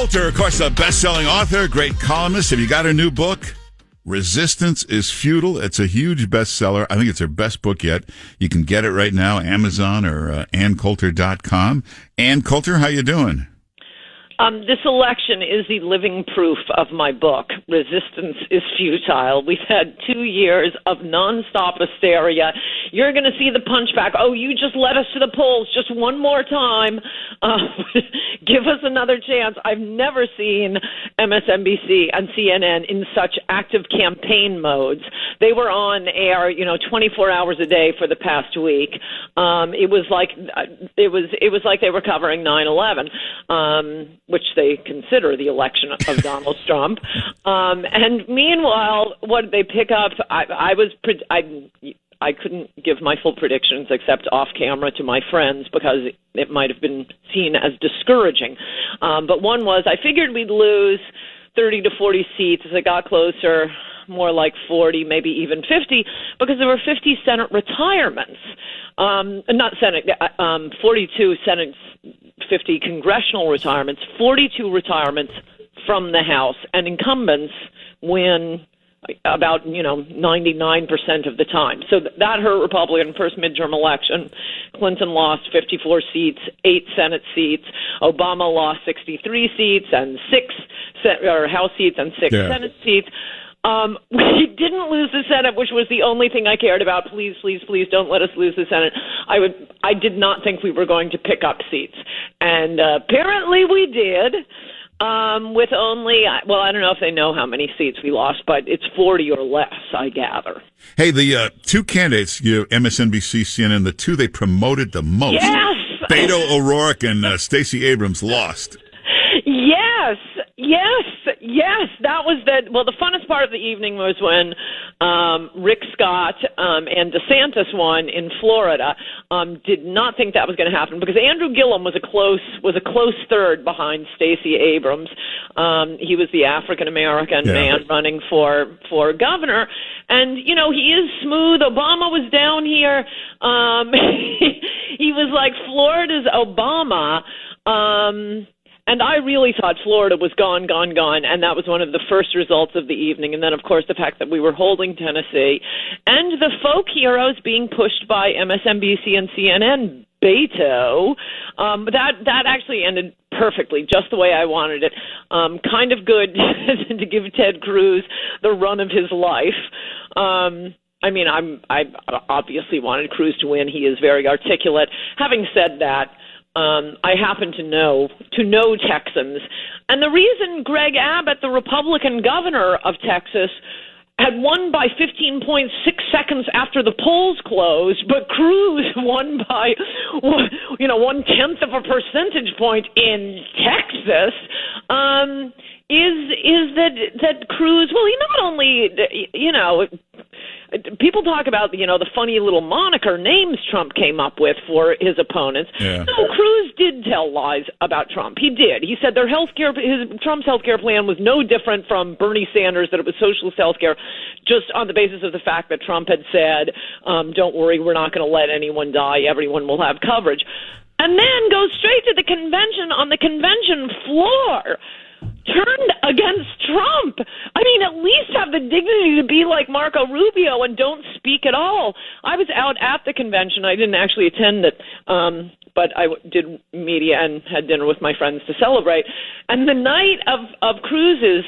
Coulter, of course, a best-selling author, great columnist. Have you got her new book? Resistance is Futile. It's a huge bestseller. I think it's her best book yet. You can get it right now, Amazon or AnnCoulter.com. Ann Coulter, how you doing? This election is the living proof of my book, Resistance is Futile. We've had 2 years of nonstop hysteria. You're going to see the punchback. Oh, you just led us to the polls just one more time. Give us another chance. I've never seen MSNBC and CNN in such active campaign modes. They were on air, 24 hours a day for the past week. It was like they were covering 9/11. Which they consider the election of Donald Trump. And meanwhile, what did they pick up? I couldn't give my full predictions except off camera to my friends because it might have been seen as discouraging. But one was I figured we'd lose 30 to 40 seats as it got closer, more like 40, maybe even 50, because there were 50 Senate retirements. Not Senate, 42 Senate, 50 congressional retirements, 42 retirements from the House, and incumbents win about 99% of the time. So that hurt Republican first midterm election. Clinton lost 54 seats, 8 Senate seats. Obama lost 63 seats and 6 House seats and 6 Senate seats. We didn't lose the Senate, which was the only thing I cared about. Please, please, please don't let us lose the Senate. I did not think we were going to pick up seats. And apparently we did, with only, I don't know if they know how many seats we lost, but it's 40 or less, I gather. Hey, the two candidates, MSNBC, CNN, the two they promoted the most, Beto O'Rourke and Stacey Abrams, lost. Yes. That was the funnest part of the evening was when Rick Scott and DeSantis won in Florida. Did not think that was going to happen because Andrew Gillum was a close third behind Stacey Abrams. He was the African American man running for governor, and he is smooth. Obama was down here. He was like Florida's Obama. And I really thought Florida was gone, and that was one of the first results of the evening. And then, of course, the fact that we were holding Tennessee and the folk heroes being pushed by MSNBC and CNN, Beto, that actually ended perfectly, just the way I wanted it. Kind of good to give Ted Cruz the run of his life. I obviously wanted Cruz to win. He is very articulate. Having said that, I happen to know Texans. And the reason Greg Abbott, the Republican governor of Texas, had won by 15.6 seconds after the polls closed, but Cruz won by, 1/10 of a percentage point in Texas, is that Cruz, well, he not only, people talk about, the funny little moniker names Trump came up with for his opponents. Yeah. No, Cruz did tell lies about Trump. He did. He said Trump's healthcare plan was no different from Bernie Sanders, that it was socialist healthcare, just on the basis of the fact that Trump had said, don't worry, we're not going to let anyone die. Everyone will have coverage. And then goes straight to the convention on the convention floor. Turned against Trump. At least have the dignity to be like Marco Rubio and don't speak at all. I was out at the convention. I didn't actually attend it, but I did media and had dinner with my friends to celebrate. And the night of Cruz's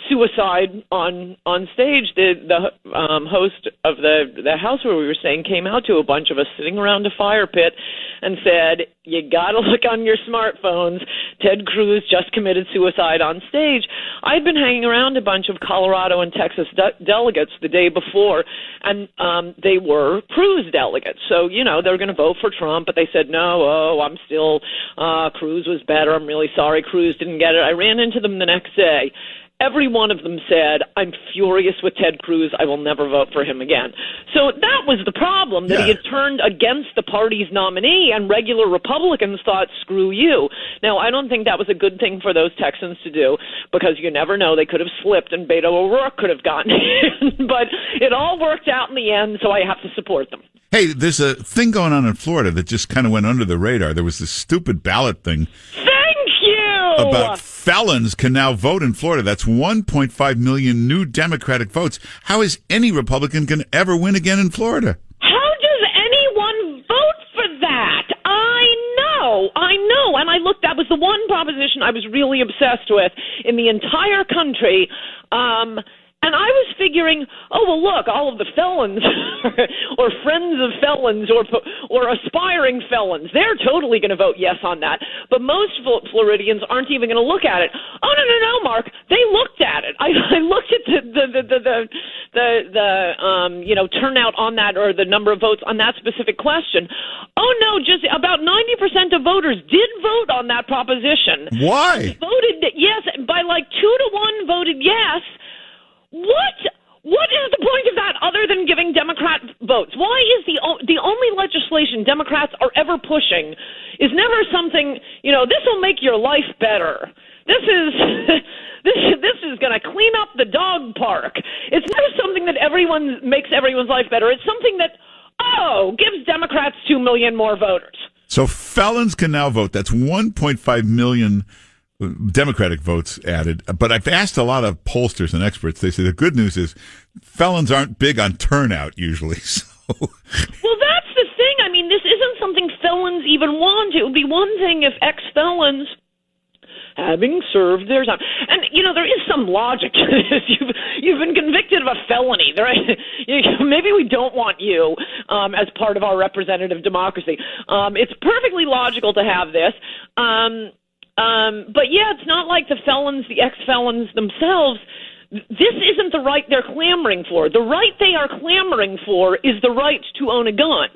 suicide on stage, the host of the house where we were staying came out to a bunch of us sitting around a fire pit and said, you got to look on your smartphones. Ted Cruz just committed suicide on stage. I'd been hanging around a bunch of Colorado and Texas delegates the day before, and they were Cruz delegates. So, they were going to vote for Trump, but they said, no, I'm still, Cruz was better. I'm really sorry Cruz didn't get it. I ran into them the next day. Every one of them said, I'm furious with Ted Cruz. I will never vote for him again. So that was the problem, that he had turned against the party's nominee, and regular Republicans thought, screw you. Now, I don't think that was a good thing for those Texans to do, because you never know. They could have slipped, and Beto O'Rourke could have gotten in. But it all worked out in the end, so I have to support them. Hey, there's a thing going on in Florida that just kind of went under the radar. There was this stupid ballot thing. Thank you! about felons can now vote in Florida. That's 1.5 million new Democratic votes. How is any Republican can ever win again in Florida? How does anyone vote for that? I know. And I looked, that was the one proposition I was really obsessed with in the entire country. And I was figuring, oh, well, look, all of the felons or friends of felons or aspiring felons, they're totally going to vote yes on that. But most Floridians aren't even going to look at it. Oh, no, Mark. They looked at it. I looked at the turnout on that, or the number of votes on that specific question. Oh, no, just about 90% of voters did vote on that proposition. Why? Voted yes, by like 2-1 voted yes. What is the point of that other than giving Democrat votes? Why is the only legislation Democrats are ever pushing is never something, this will make your life better. This is this is going to clean up the dog park. It's never something that makes everyone's life better. It's something that gives Democrats 2 million more voters. So felons can now vote. That's 1.5 million Democratic votes added. But I've asked a lot of pollsters and experts. They say the good news is felons aren't big on turnout usually. So. Well, that's the thing. I mean, this isn't something felons even want. It would be one thing if ex-felons, having served their time, and there is some logic to this. You've been convicted of a felony. Maybe we don't want you as part of our representative democracy. It's perfectly logical to have this. But yeah, it's not like the ex-felons themselves. This isn't the right they're clamoring for. The right they are clamoring for is the right to own a gun.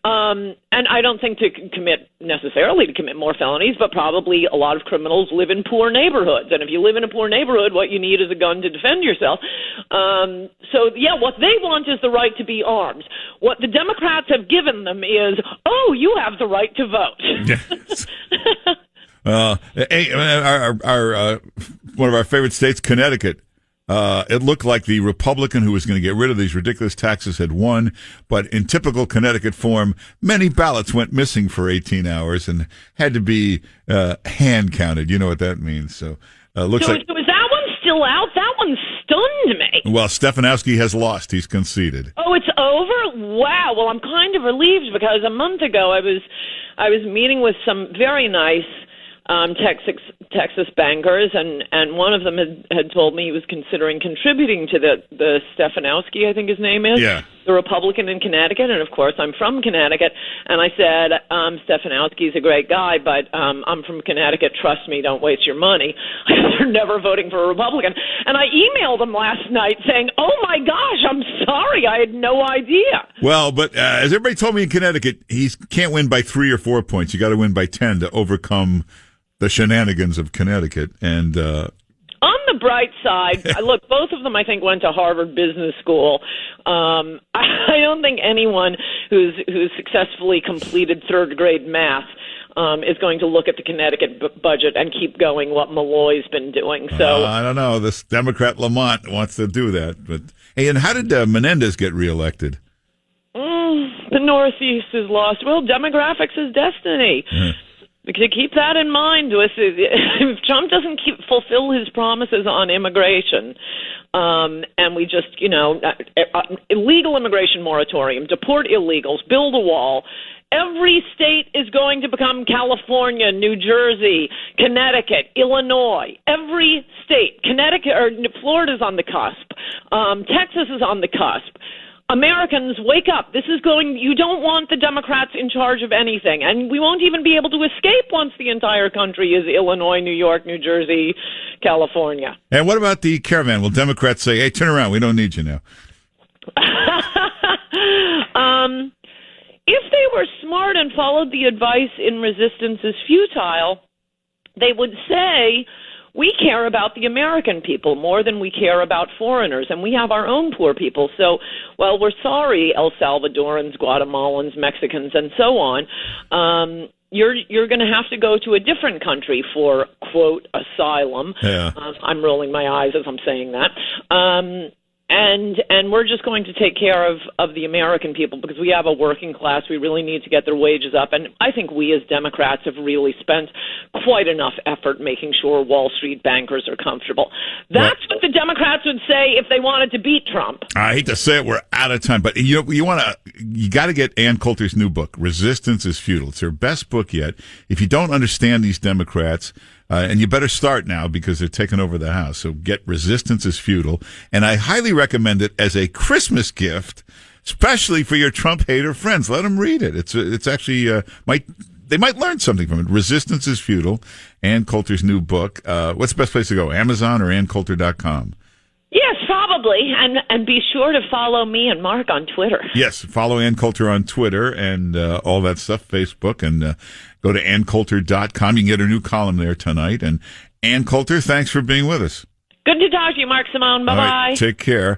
And I don't think to commit more felonies, but probably a lot of criminals live in poor neighborhoods. And if you live in a poor neighborhood, what you need is a gun to defend yourself. So yeah, what they want is the right to be armed. What the Democrats have given them is, you have the right to vote. Yes. One of our favorite states, Connecticut. It looked like the Republican who was going to get rid of these ridiculous taxes had won, but in typical Connecticut form, many ballots went missing for 18 hours and had to be hand counted. You know what that means. So looks like. So is that one still out? That one stunned me. Well, Stefanowski has lost. He's conceded. Oh, it's over? Wow. Well, I'm kind of relieved because a month ago I was meeting with some very nice Texas bankers, and one of them had told me he was considering contributing to the Stefanowski, I think his name is, the Republican in Connecticut, and of course I'm from Connecticut, and I said, Stefanowski's a great guy, but I'm from Connecticut, trust me, don't waste your money. They're never voting for a Republican. And I emailed him last night saying, oh my gosh, I'm sorry, I had no idea. Well, but as everybody told me in Connecticut, he can't win by 3 or 4 points. You got to win by 10 to overcome the shenanigans of Connecticut. And on the bright side, look, both of them I think went to Harvard Business School. I don't think anyone who's successfully completed third grade math is going to look at the Connecticut budget and keep going what Malloy's been doing. So I don't know. This Democrat Lamont wants to do that. But hey, and how did Menendez get reelected? The Northeast is lost. Well, demographics is destiny. To keep that in mind, if Trump doesn't fulfill his promises on immigration, and we just, illegal immigration moratorium, deport illegals, build a wall, every state is going to become California, New Jersey, Connecticut, Illinois. Every state, Florida's on the cusp. Texas is on the cusp. Americans, wake up. You don't want the Democrats in charge of anything. And we won't even be able to escape once the entire country is Illinois, New York, New Jersey, California. And what about the caravan? Will Democrats say, hey, turn around, we don't need you now? If they were smart and followed the advice in Resistance is Futile, they would say, we care about the American people more than we care about foreigners, and we have our own poor people. So, well, we're sorry, El Salvadorans, Guatemalans, Mexicans, and so on. You're going to have to go to a different country for, quote, asylum. Yeah. I'm rolling my eyes as I'm saying that. And we're just going to take care of the American people because we have a working class. We really need to get their wages up. And I think we as Democrats have really spent quite enough effort making sure Wall Street bankers are comfortable. That's what the Democrats would say if they wanted to beat Trump. I hate to say it, we're out of time, but you got to get Ann Coulter's new book, Resistance is Futile. It's her best book yet. If you don't understand these Democrats, and you better start now because they're taking over the House. So get Resistance is Futile. And I highly recommend it as a Christmas gift, especially for your Trump hater friends. Let them read it. It's actually, they might learn something from it. Resistance is Futile. Ann Coulter's new book. What's the best place to go? Amazon or AnnCoulter.com? Yes, probably. And be sure to follow me and Mark on Twitter. Yes, follow Ann Coulter on Twitter and all that stuff, Facebook, and go to AnnCoulter.com. You can get her new column there tonight. And Ann Coulter, thanks for being with us. Good to talk to you, Mark Simone. Bye-bye. All right, take care.